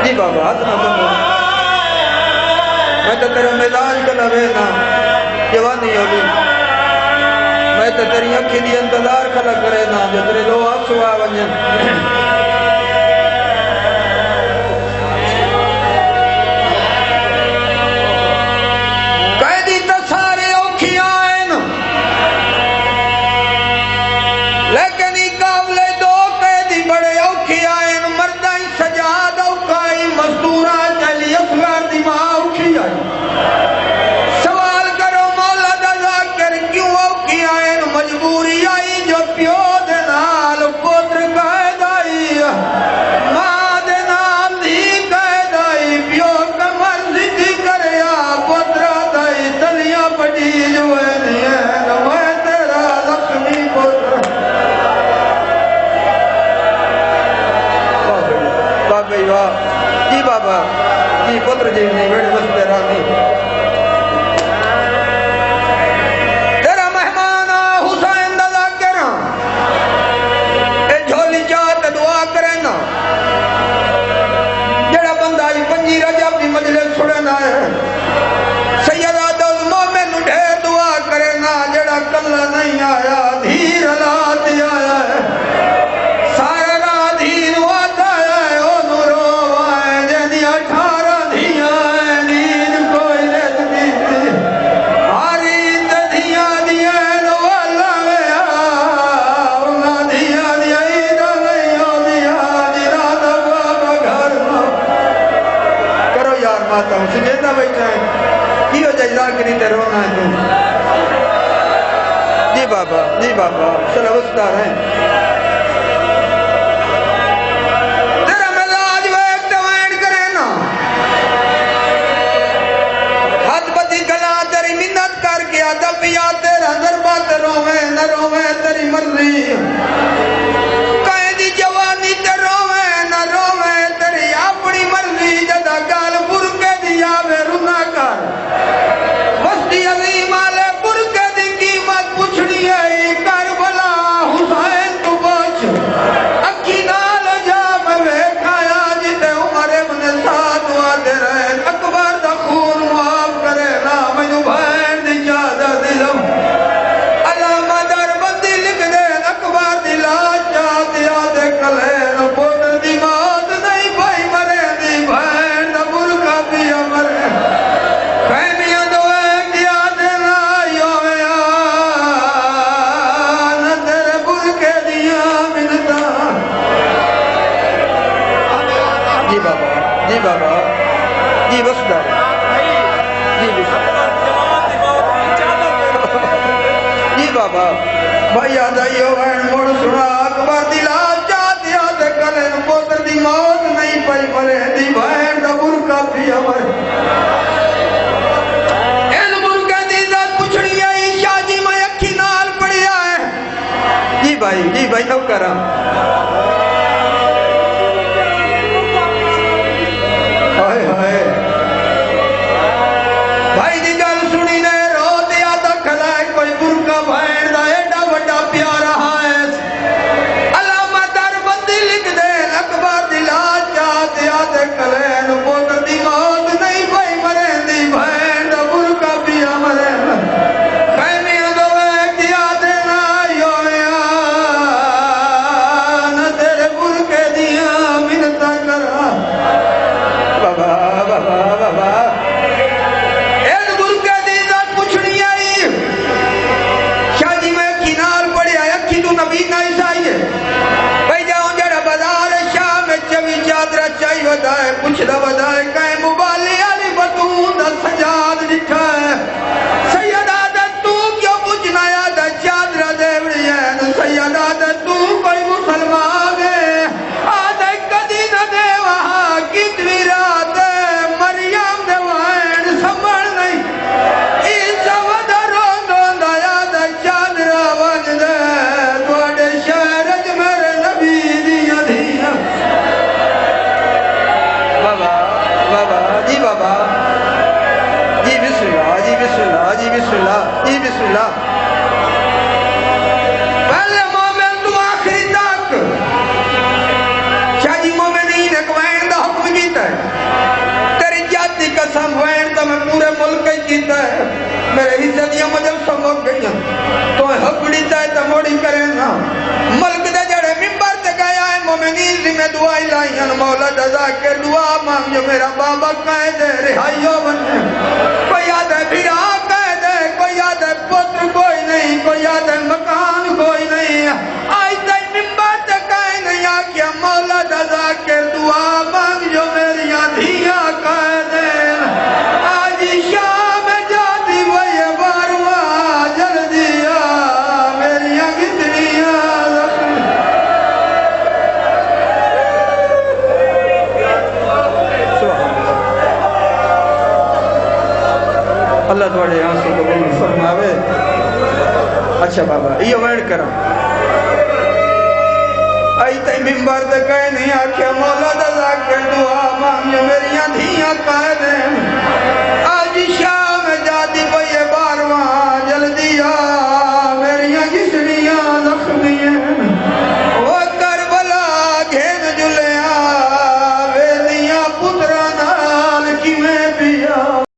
جی بابا میں تو تیرے ملاج کا لوینا جوانی ہوگی میں تو تیری اکھی دی انتظار کھلا کرے نا جو تیرے دو آپ سوا ونجن قیدی تا سارے اوکھی آئین لیکن ہی قابلے دو قیدی بڑے اوکھی آئین مردائی سجاد اوکائی مزدورہ چلی افغار دی ماں اوکھی آئین سوال کرو مولا دا ذاکر کیوں اوکھی آئین مجبوری آئی جو پیو دے نال پوتر قید آئی ماں دے نال دی قید آئی پیو کا مرضی دی کریا پوترہ دائی تلیاں پڑی جو ہے میں تیرا لکھنی پوتر بابا جی بابا جی پوتر جی نہیں بیٹھے بس تیرا نہیں کلا نہیں آیا دھیر رات آیا ہے سارا رات دھیر وات آیا ہے او نورو آئے جنی 18 دھیاں ہے دین کوئی رت دیتی ہاری دھیاں دیا نو اللہ میں اونا دھیاں دیا ایدہ نہیں ہو دیا دینا دبا گھر کرو یار ماتا ہوں سجیدہ بیٹھا ہے کیوں جائزہ کری تے رونا ہے تم جی بابا چلو استار ہیں تیرا ملاج ویک توائن کرے نا ہاتھ بدی گلا تیری منت کر کے ادب یا تیرا ضربات رویں نہ رویں تیری مرضی قیدی جوانی تے رویں نہ رویں تیری اپنی مرضی جدا گال پر کے دیا میں رونا کر وسطی عظیم آلے پر کے دی قیمت پوچھنی ہے کربلا حسین تو بچ اکی نال جا میں ویکھایا جتے عمر ابن سعد وعدے رہے اکبر دا خون معاف کرے نا میں بھین دی جادہ دلم علامہ در بندی لکھ دے اکبر دی لاج جاد یادے کلین پوتر دی موت نہیں پائی مرے دی بھین دا برکا بھی امرے فہمیاں دو ایک یادے نا یومیا جی بابا جی بس دار جی بابا بھائی یاد آئیو بہن موڑ سنا اکبر دی لاج جات یاد کرن پوتر دی موت نہیں پائی مرے دی بہن دا برکا بھی امر این برکا دی ذات پچھڑی آئی شاہ جی میں اکھی نال پڑی آئے جی بھائی نو کرم بھائی دی گل سنی نے رو دیا دکھلا ہے کوئی برکا بھین دا ایڈا وڈا پیارا ہے علامہ در بندی لکھ دے اکبر دی لاج جات یاد کلین پوتر دی موت نہیں پائی مرے دی بھین دا برکا بھی امرے خیمیاں دو ایک دیا دینا یومیاں ودائے پوچھدا ودائے کہیں مبالی علی بطون دا سجاد لکھا ہے سیدہ دے تو کیوں پوچھنا یاد چادر دیوڑی ہے سیدہ دے تو کوئی مسلمان ہے آدھے کدی نہ دے وہاں کتوی رات مریم دے وائن سمبڑ نہیں عیسیٰ ودہ روندوں دا یاد چادر وج دے توڑے شہرج میرے نبی دیا دیا بابا جی بابا جی بسم اللہ جی بسم اللہ جی بسم اللہ جی بسم اللہ پہلے مومن تو آخری تک شاہ جی مومنین ایک وین دا حکم کیتا ہے تیری جاتی قسم وین دا میں پورے ملک ہی کیتا ہے میرے حصہ دیا مجھے سمجھ گئی تو حکڑی چاہے تا موڑی کریں نا ملک دے جڑے ممبر تے گیا ہے مومنین سی میں دعائی لائیں مولا جزا کے دعا مانگ جو میرا بابا کہے دے رہائیوں بنے کوئی یاد ہے بھیڑا کہے دے کوئی یاد ہے پتر کوئی نہیں کوئی یاد ہے مکان کوئی نہیں آئی تے ممبر تے کہے نہیں آکیا مولا جزا کے دعا مانگ جو میری دھیا کہے دے آج شام جاتی وہی باروا جلدی میری گھٹنیاں اللہ تھوڑے آنسو قبول فرماوے اچھا بابا یہ ویڈ کرا آئی تے ممبر دے کہے نہیں آکھیا مولا دا کے دعا مانگ جو میری دھیاں کہے دیں